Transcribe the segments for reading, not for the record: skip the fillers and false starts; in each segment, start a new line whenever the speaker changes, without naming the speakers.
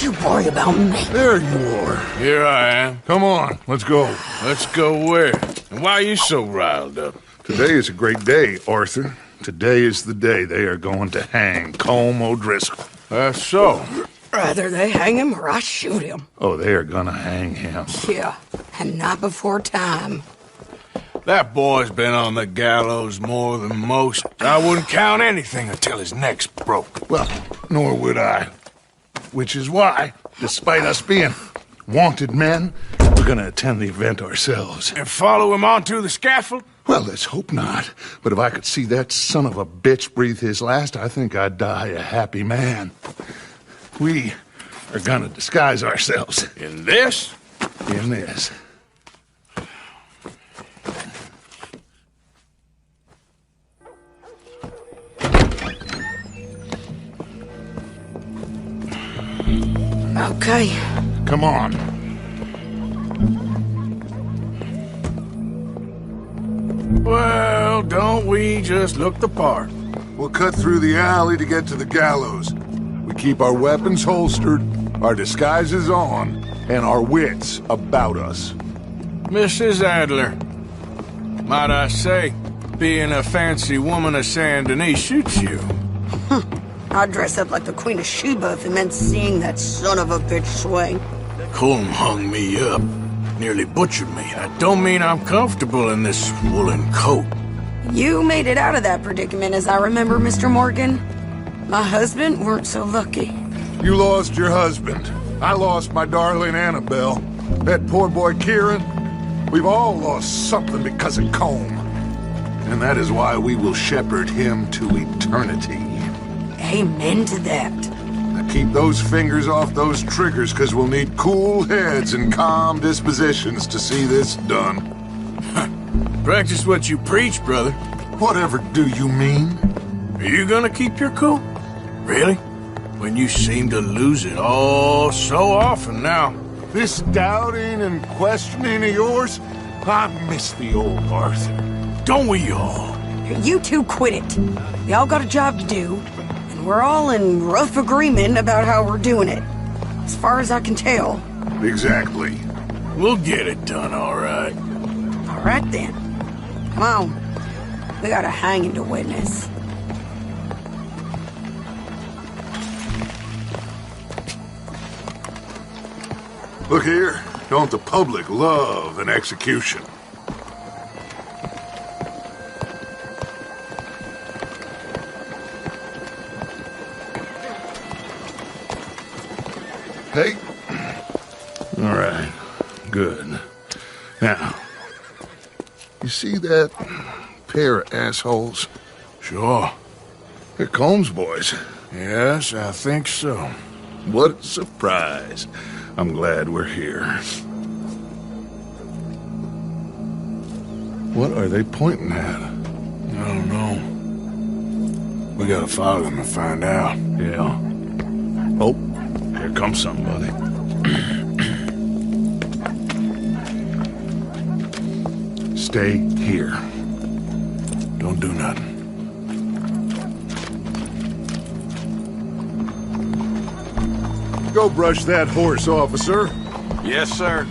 Don't you worry about me.
There you are.
Here I am.
Come on, let's go.
Let's go where? And why are you so riled up?
Today is a great day, Arthur. Today is the day they are going to hang Colm O'Driscoll.
That's so.
Either they hang him or I shoot him.
Oh, they are gonna hang him.
Yeah, and not before time.
That boy's been on the gallows more than most. I wouldn't count anything until his neck's broke.
Well, nor would I. Which is why, despite us being wanted men, we're gonna attend the event ourselves.
And follow him onto the scaffold?
Well, let's hope not. But if I could see that son of a bitch breathe his last, I think I'd die a happy man. We are gonna disguise ourselves.
In this?
In this.
Okay.
Come on.
Well, don't we just look the part?
We'll cut through the alley to get to the gallows. We keep our weapons holstered, our disguises on, and our wits about us.
Mrs. Adler, might I say, being a fancy woman of Saint Denis shoots you.
I'd dress up like the Queen of Sheba if it meant seeing that son of a bitch swing.
Colm hung me up, nearly butchered me. That don't mean I'm comfortable in this woolen coat.
You made it out of that predicament, as I remember, Mr. Morgan. My husband weren't so lucky.
You lost your husband. I lost my darling Annabelle. That poor boy Kieran. We've all lost something because of Colm. And that is why we will shepherd him to eternity.
Amen to that.
Now keep those fingers off those triggers, because we'll need cool heads and calm dispositions to see this done.
Practice what you preach, brother.
Whatever do you mean?
Are you gonna keep your cool? Really? When you seem to lose it all so often now.
This doubting and questioning of yours, I miss the old Arthur.
Don't we all?
You two quit it. We all got a job to do, and we're all in rough agreement about how we're doing it. As far as I can tell.
Exactly.
We'll get it done, all right.
All right, then. Come on. We got a hanging to witness.
Look here, don't the public love an execution?
Hey. All right. Good. Now, you see that pair of assholes?
Sure.
They're Colm's boys.
Yes, I think so.
What a surprise. I'm glad we're here. What are they pointing at?
I don't know. We gotta follow them and find out.
Yeah. Oh, here comes somebody. Stay here.
Don't do nothing.
Go brush that horse, officer.
Yes, sir.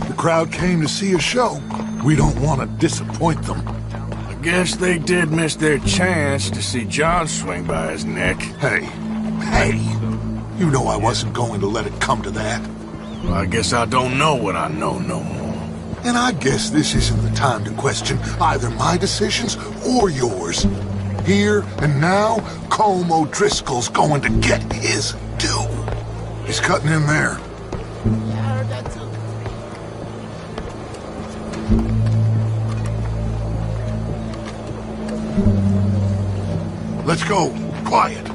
The crowd came to see a show. We don't want to disappoint them.
I guess they did miss their chance to see John swing by his neck.
Hey, you know I wasn't going to let it come to that.
Well, I guess I don't know what I know no more.
And I guess this isn't the time to question either my decisions or yours. Here and now, Colm O'Driscoll's going to get his due. He's cutting in there. Let's go. Quiet.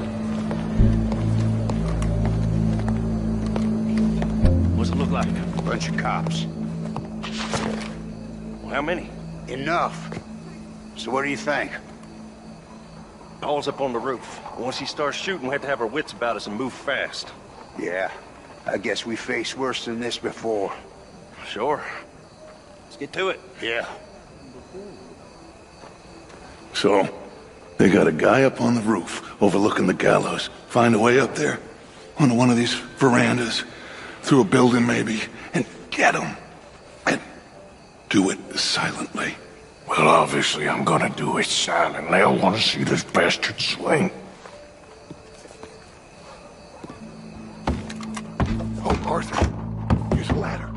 What's it look like?
Bunch of cops.
Well, how many?
Enough. So what do you think?
Paul's up on the roof. Once he starts shooting, we have to have our wits about us and move fast.
Yeah, I guess we faced worse than this before.
Sure. Let's get to it.
Yeah.
So, they got a guy up on the roof overlooking the gallows. Find a way up there? onto one of these verandas, through a building maybe, and get them. And do it silently.
Well, obviously I'm gonna do it silently. I want to see this bastard swing.
Oh, Arthur, here's a ladder.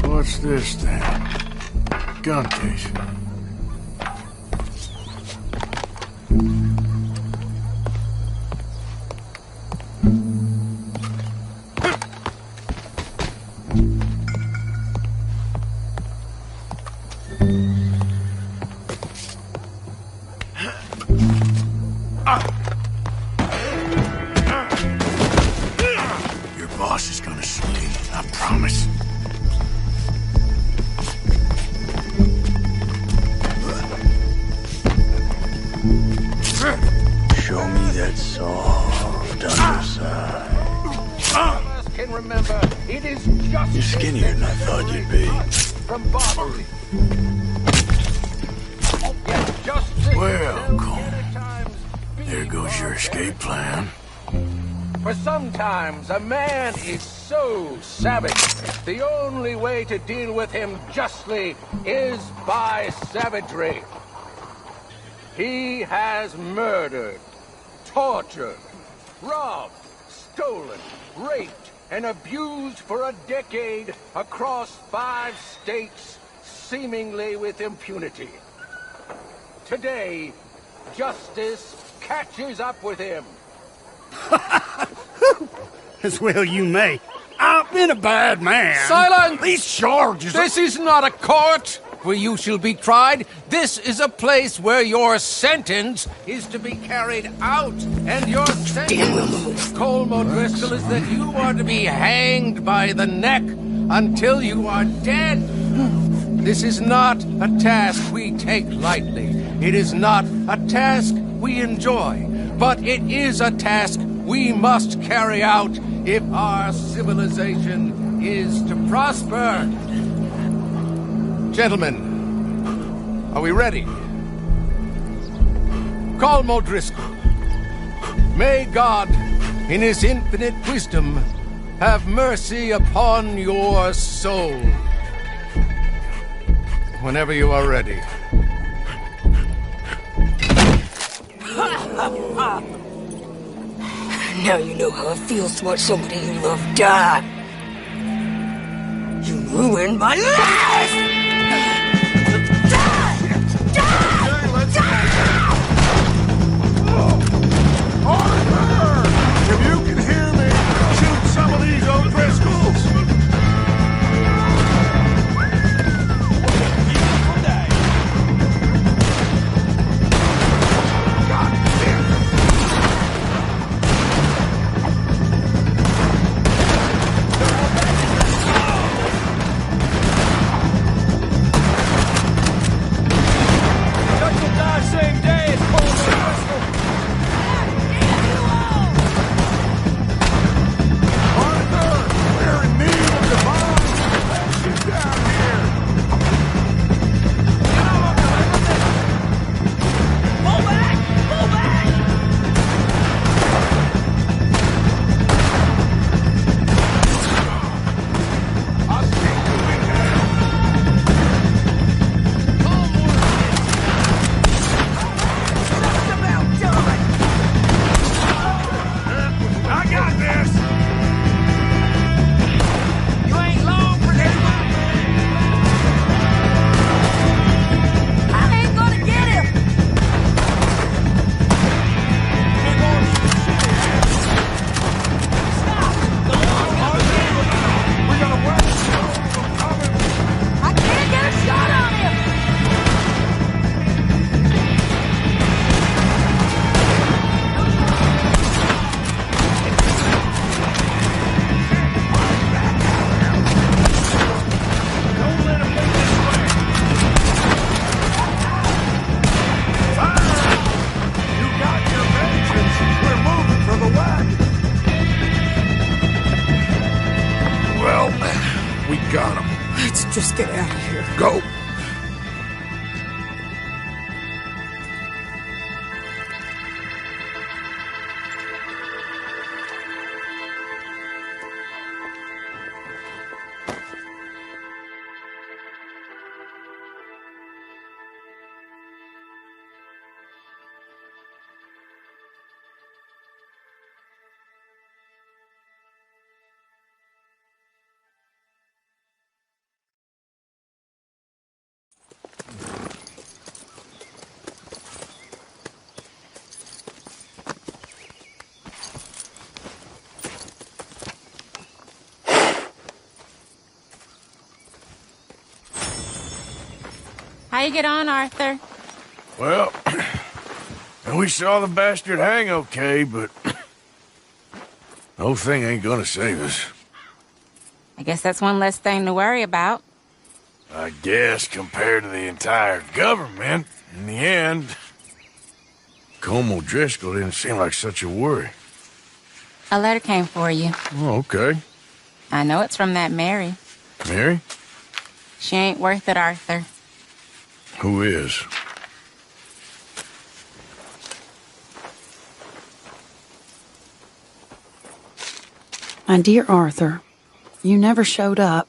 What's this then? Gun case. Your boss is gonna swing, I promise.
Show me that soft underside.
Can remember, it is just
You're skinnier than I thought you'd be.
from Barbary. Yet justice
Well, Colm, there goes your escape plan.
For sometimes a man is so savage, the only way to deal with him justly is by savagery. He has murdered, tortured, robbed, stolen, raped, and abused for a decade across 5 states, seemingly with impunity. Today, justice catches up with him.
As well you may. I've been a bad man.
Silence!
These charges...
This is not a court where you shall be tried. This is a place where your sentence is to be carried out. And your sentence, Colm O'Driscoll, is that you are to be hanged by the neck until you are dead. This is not a task we take lightly. It is not a task we enjoy. But it is a task we must carry out if our civilization is to prosper. Gentlemen, are we ready? Colm O'Driscoll, may God, in his infinite wisdom, have mercy upon your soul. Whenever you are ready.
Now you know how it feels to watch somebody you love die. You ruined my life!
Arthur! If you can hear me, shoot some of these O'Driscolls! God damn it! got him.
Let's just get out of here.
Go.
How you get on, Arthur?
Well, we saw the bastard hang okay, but the whole thing ain't gonna save us.
I guess that's one less thing to worry about.
I guess compared to the entire government, in the end, Colm O'Driscoll didn't seem like such a worry.
A letter came for you.
Oh, okay.
I know it's from that Mary.
Mary?
She ain't worth it, Arthur.
Who is?
My dear Arthur, you never showed up.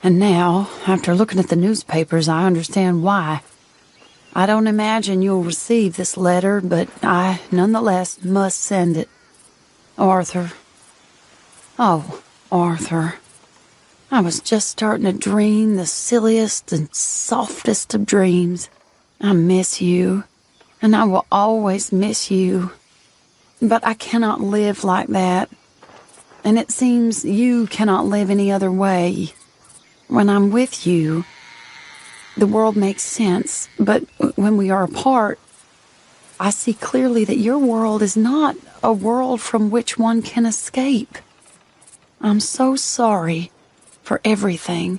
And now, after looking at the newspapers, I understand why. I don't imagine you'll receive this letter, but I, nonetheless, must send it. Arthur. Oh, Arthur. I was just starting to dream the silliest and softest of dreams. I miss you, and I will always miss you. But I cannot live like that. And it seems you cannot live any other way. When I'm with you, the world makes sense, but when we are apart, I see clearly that your world is not a world from which one can escape. I'm so sorry for everything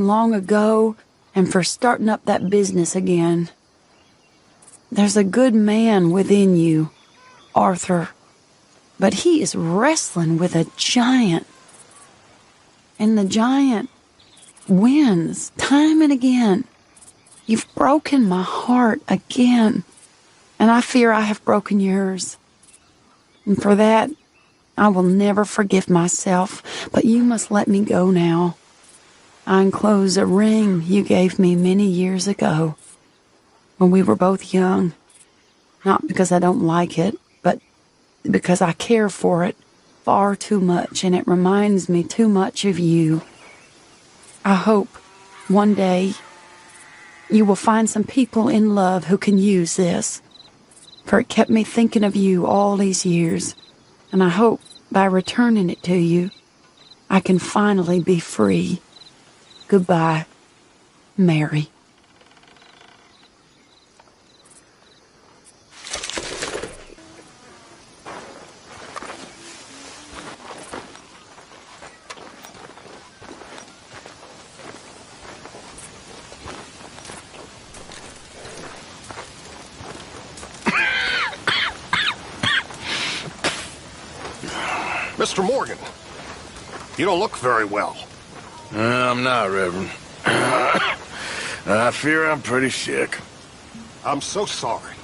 long ago, and for starting up that business again. There's a good man within you, Arthur, but he is wrestling with a giant. And the giant wins time and again. You've broken my heart again, and I fear I have broken yours. And for that, I will never forgive myself, but you must let me go now. I enclose a ring you gave me many years ago, when we were both young. Not because I don't like it, but because I care for it far too much, and it reminds me too much of you. I hope one day you will find some people in love who can use this, for it kept me thinking of you all these years, and I hope by returning it to you, I can finally be free. Goodbye, Mary.
Mr. Morgan, you don't look very well.
I'm not, Reverend. I fear I'm pretty sick.
I'm so sorry.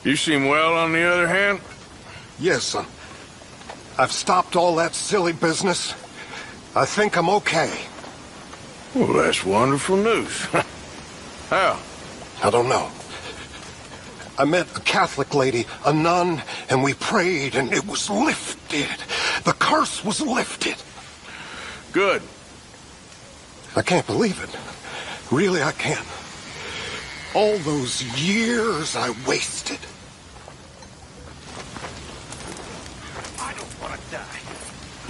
You seem well, on the other hand?
Yes, I've stopped all that silly business. I think I'm okay.
Well, that's wonderful news. How?
I don't know. I met a Catholic lady, a nun, and we prayed, and it was lifted. The curse was lifted.
Good.
I can't believe it. Really, I can't. All those years I wasted.
I don't want to die.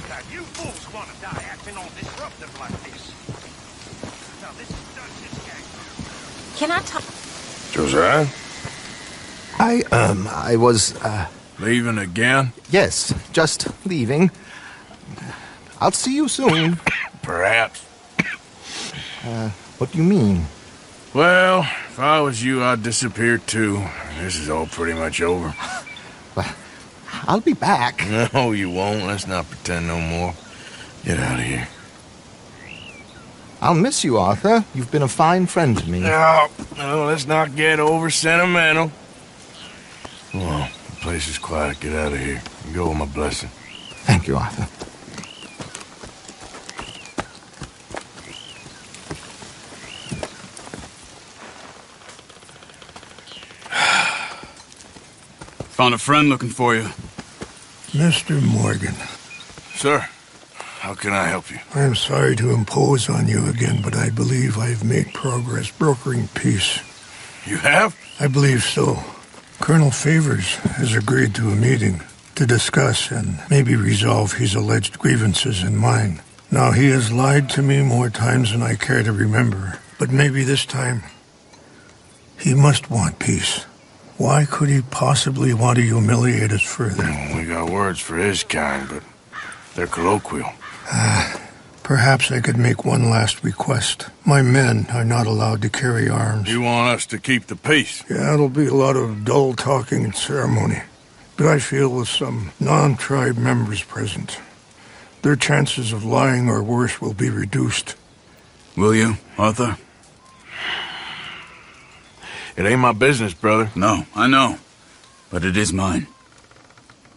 Now, you fools want to die acting all disruptive like this. Now, this is Dutch's gang.
Can I talk?
Josiah?
I was,
Leaving again?
Yes, just leaving. I'll see you soon.
Perhaps.
What do you mean?
Well, if I was you, I'd disappear too. This is all pretty much over.
Well, I'll be back.
No, you won't. Let's not pretend no more. Get out of here.
I'll miss you, Arthur. You've been a fine friend to me.
No, let's not get over sentimental. Come on, the place is quiet. Get out of here. You go with my blessing.
Thank you, Arthur.
Found a friend looking for you.
Mr. Morgan.
Sir, how can I help you?
I'm sorry to impose on you again, but I believe I've made progress brokering peace.
You have?
I believe so. Colonel Favors has agreed to a meeting to discuss and maybe resolve his alleged grievances and mine. Now, he has lied to me more times than I care to remember, but maybe this time he must want peace. Why could he possibly want to humiliate us further?
We got words for his kind, but they're colloquial.
Perhaps I could make one last request. My men are not allowed to carry arms.
You want us to keep the peace?
Yeah, it'll be a lot of dull talking and ceremony. But I feel with some non-tribe members present, their chances of lying or worse will be reduced.
Will you, Arthur?
It ain't my business, brother.
No, I know. But it is mine.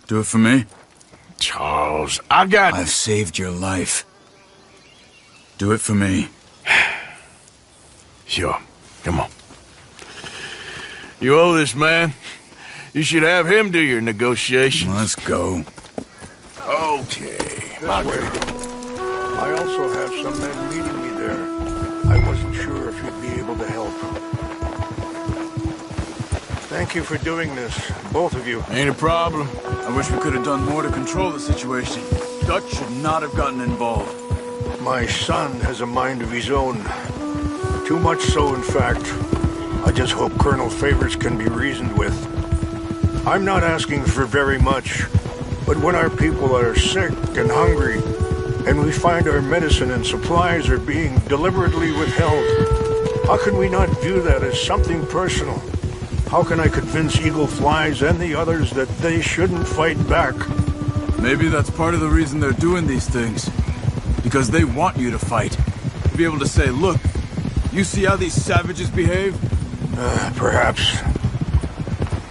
Do it for me?
Charles, I've
saved your life. Do it for me.
Sure. Come on. You owe this man. You should have him do your negotiations.
Let's go.
Okay.
My way. I also have some men meeting me there. I wasn't sure if you'd be able to help. Thank you for doing this, both of you.
Ain't a problem.
I wish we could have done more to control the situation. Dutch should not have gotten involved.
My son has a mind of his own. Too much so, in fact. I just hope Colonel Favors can be reasoned with. I'm not asking for very much, but when our people are sick and hungry, and we find our medicine and supplies are being deliberately withheld, how can we not view that as something personal? How can I convince Eagle Flies and the others that they shouldn't fight back?
Maybe that's part of the reason they're doing these things. Because they want you to fight. To be able to say, look, you see how these savages behave?
Perhaps.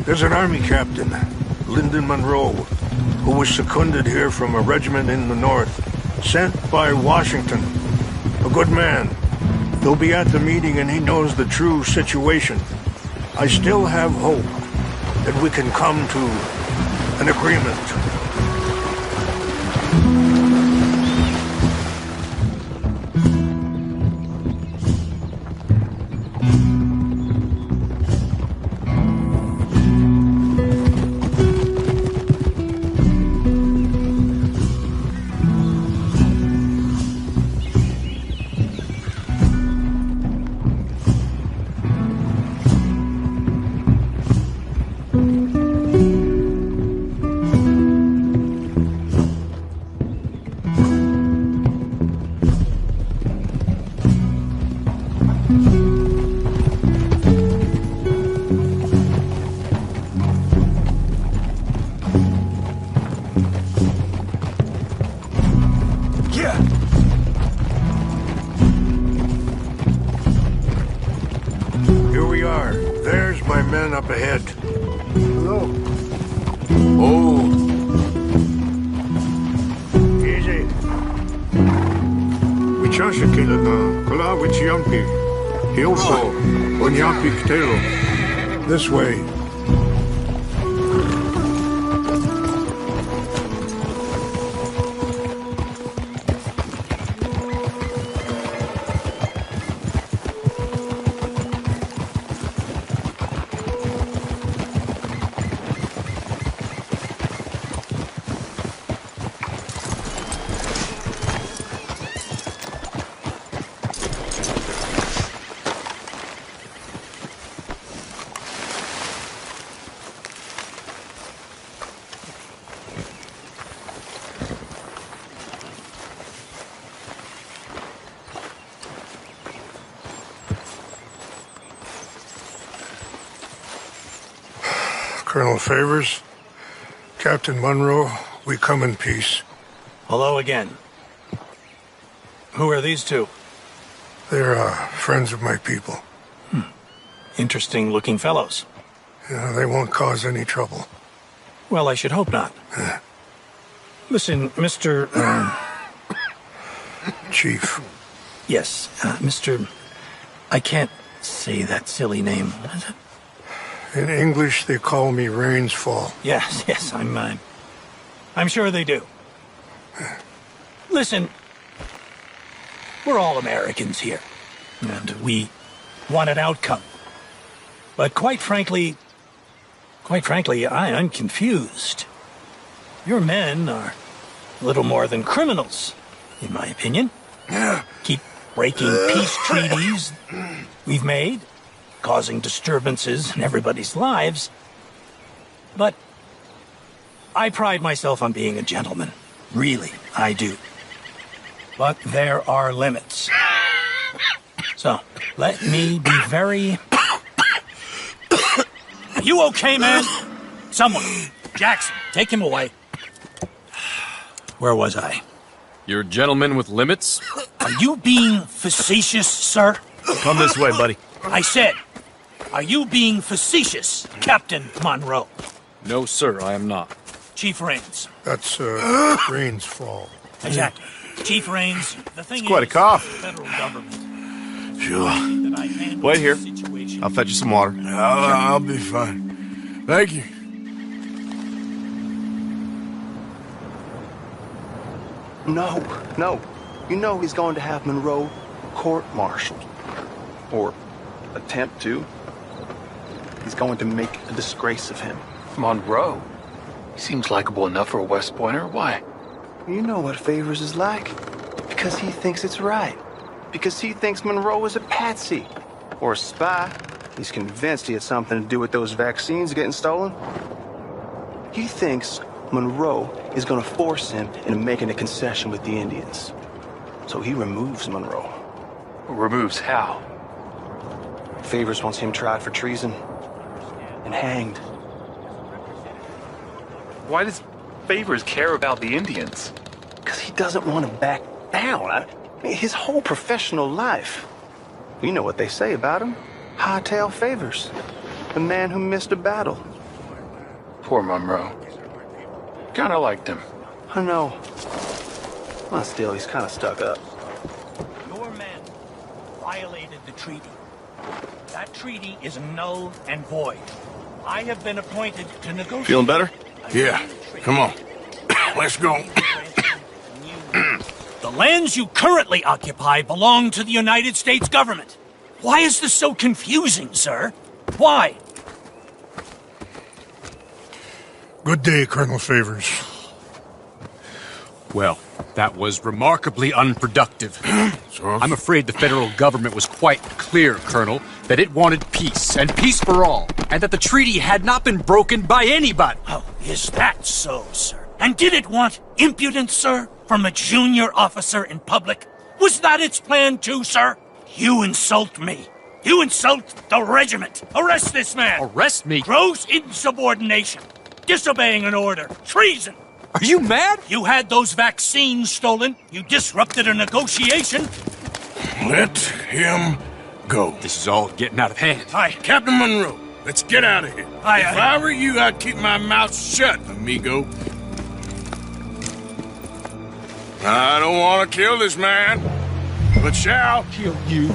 There's an army captain, Lyndon Monroe, who was seconded here from a regiment in the north, sent by Washington. A good man. He'll be at the meeting and he knows the true situation. I still have hope that we can come to an agreement. Here we are. There's my men up ahead. Hello. Oh. Easy. Wichasha kilana, kula wichiampi. Hilso, onyampi ktelo. This way. Colonel Favors, Captain Monroe, we come in peace.
Hello again.
Who are these two?
They're friends of my people.
Interesting looking fellows.
Yeah, they won't cause any trouble.
Well, I should hope not. Listen, Mr.
Chief.
Yes, Mr. I can't say that silly name. What is it?
In English, they call me Rains Fall.
Yes, I'm sure they do. Listen, we're all Americans here, and we want an outcome. But quite frankly, I'm confused. Your men are a little more than criminals, in my opinion. Keep breaking peace treaties we've made, causing disturbances in everybody's lives. But I pride myself on being a gentleman. Really, I do. But there are limits. So, let me be very... Are you okay, man? Someone. Jackson, take him away. Where was I?
You're a gentleman with limits?
Are you being facetious, sir?
Come this way, buddy.
I said, are you being facetious, Captain Monroe?
No, sir, I am not.
Chief Rains.
That's, Rains Fall.
Exactly. Chief Rains, the thing
it's quite a cough.
Federal government.
Sure. Wait here. I'll fetch you some water.
I'll be fine. Thank you.
No. You know he's going to have Monroe court-martialed. Or attempt to. He's going to make a disgrace of him.
Monroe? He seems likable enough for a West Pointer. Why?
You know what Favors is like. Because he thinks it's right. Because he thinks Monroe is a patsy. Or a spy. He's convinced he had something to do with those vaccines getting stolen. He thinks Monroe is going to force him into making a concession with the Indians. So he removes Monroe.
Removes how?
Favors wants him tried for treason and hanged.
Why does Favors care about the Indians?
Because he doesn't want to back down. I mean, his whole professional life. You know what they say about him. Hightail Favors. The man who missed a battle.
Poor Monroe. Kinda liked him.
I know. Well, still, he's kind of stuck up.
Your men violated the treaty. That treaty is null and void. I have been appointed to negotiate...
Feeling better?
Yeah. Come on. Let's go.
The lands you currently occupy belong to the United States government. Why is this so confusing, sir? Why?
Good day, Colonel Favors.
Well, that was remarkably unproductive. I'm afraid the federal government was quite clear, Colonel, that it wanted peace, and peace for all, and that the treaty had not been broken by anybody.
Oh, is that so, sir? And did it want impudence, sir, from a junior officer in public? Was that its plan too, sir? You insult me. You insult the regiment. Arrest this man.
Arrest me?
Gross insubordination. Disobeying an order. Treason.
Are you mad?
You had those vaccines stolen. You disrupted a negotiation.
Let him go.
This is all getting out of hand.
Hi, Captain Monroe. Let's get out of here. If I were you, I'd keep my mouth shut, amigo. I don't want to kill this man, but shall
kill you.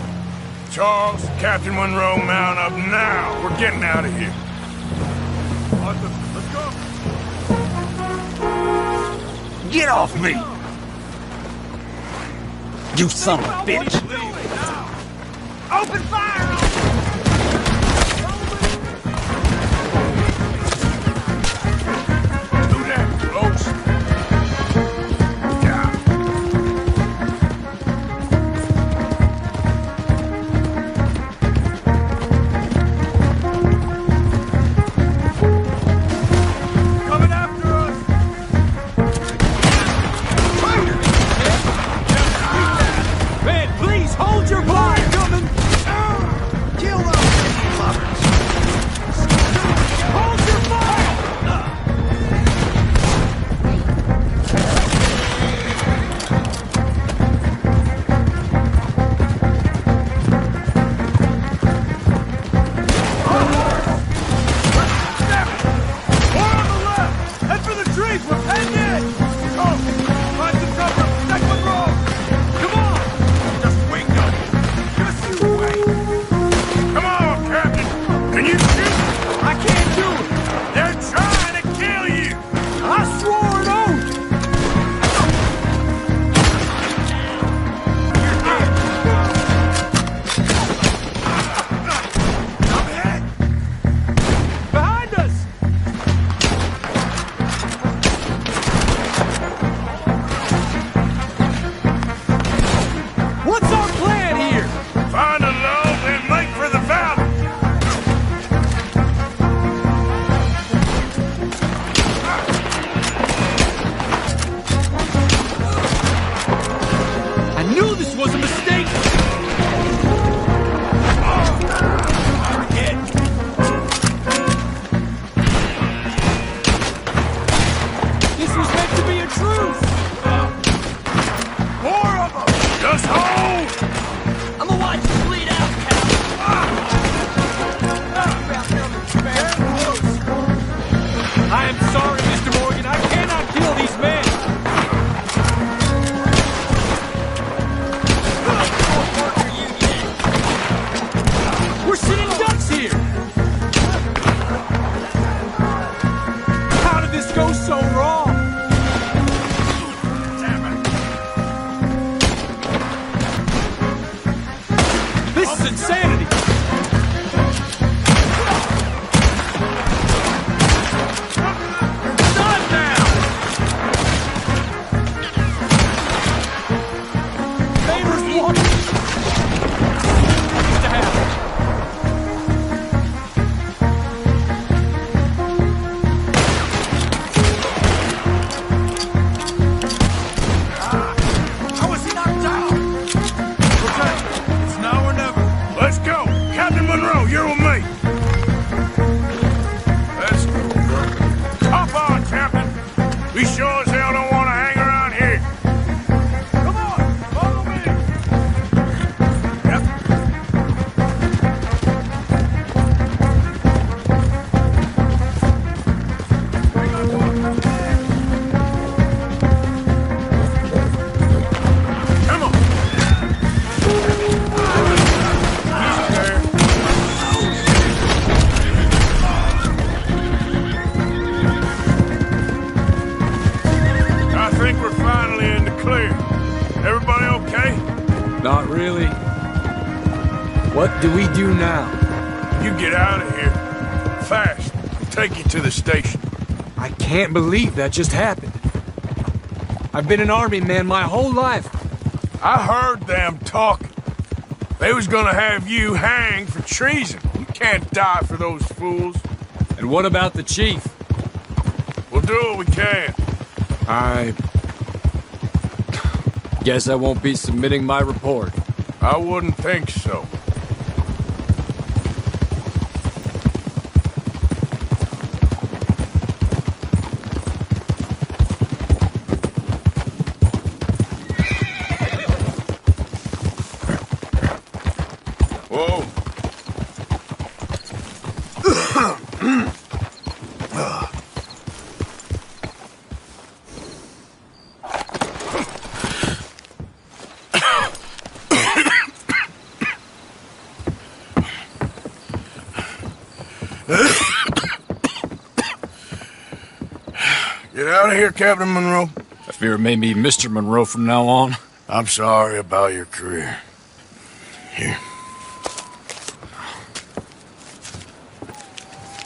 Charles, Captain Monroe, mount up now. We're getting out of here. Arthur, let's go.
Get off me!
You son of a bitch!
Open fire!
Do that, close.
the truth!
More of them! Just hold!
I'm gonna watch you bleed out,
I am sorry, Mr. Morgan. I cannot kill these men. We're sitting ducks here. How did this go so wrong? This is insanity.
Let's go! Captain Monroe, you're with me! Let's go. Hop on, Captain! We sure as hell don't want to hang around here. Come on, follow me! Come on! I think we're finally in the clear. Everybody okay?
Not really. What do we do now?
You get out of here. Fast. We'll take you to the station.
I can't believe that just happened. I've been an army man my whole life.
I heard them talking. They was gonna have you hanged for treason. You can't die for those fools.
And what about the chief?
We'll do what we can.
I guess I won't be submitting my report.
I wouldn't think so. Whoa. Get out of here, Captain Monroe.
I fear it may be Mr. Monroe from now on.
I'm sorry about your career. Here.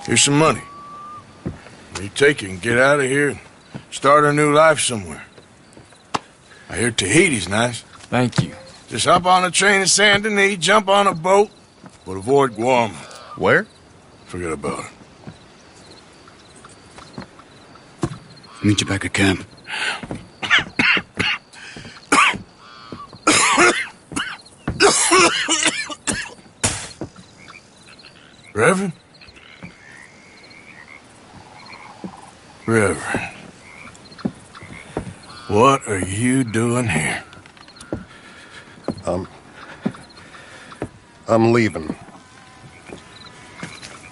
Here's some money. You take it and get out of here and start a new life somewhere. I hear Tahiti's nice.
Thank you.
Just hop on a train to Saint Denis, jump on a boat, but avoid Guam.
Where?
Forget about it.
Meet you back at camp.
Reverend? Reverend. What are you doing here?
I'm leaving.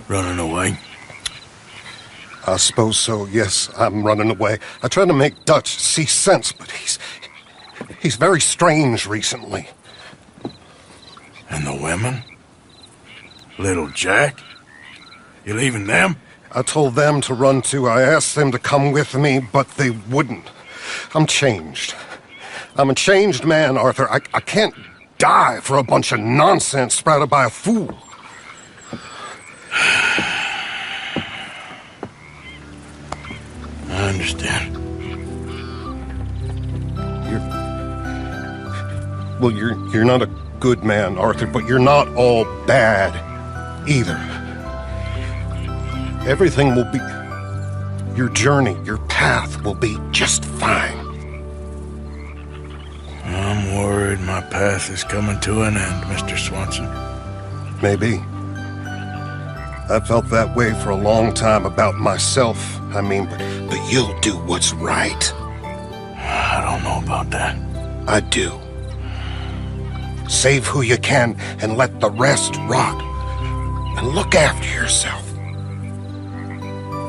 Running away?
I suppose so, yes. I'm running away. I try to make Dutch see sense, but he's very strange recently.
And the women? Little Jack? You leaving them?
I told them to run too. I asked them to come with me, but they wouldn't. I'm changed. I'm a changed man, Arthur. I can't die for a bunch of nonsense sprouted by a fool.
I understand.
You're not a good man, Arthur, but you're not all bad either. Everything will be... Your journey, your path will be just fine.
I'm worried my path is coming to an end, Mr. Swanson.
Maybe. I felt that way for a long time about myself. I mean, but you'll do what's right.
about that.
I do. Save who you can and let the rest rot. And look after yourself.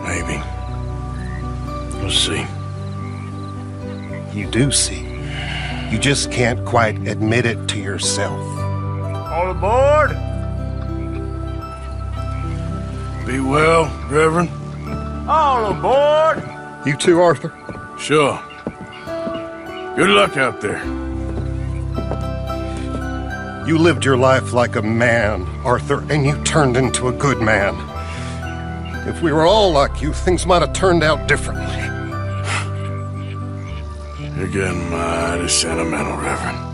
Maybe. We'll see.
You do see. You just can't quite admit it to yourself.
All aboard!
Be well, Reverend.
All aboard!
You too, Arthur?
Sure. Good luck out there.
You lived your life like a man, Arthur, and you turned into a good man. If we were all like you, things might have turned out differently.
You're getting mighty sentimental, Reverend.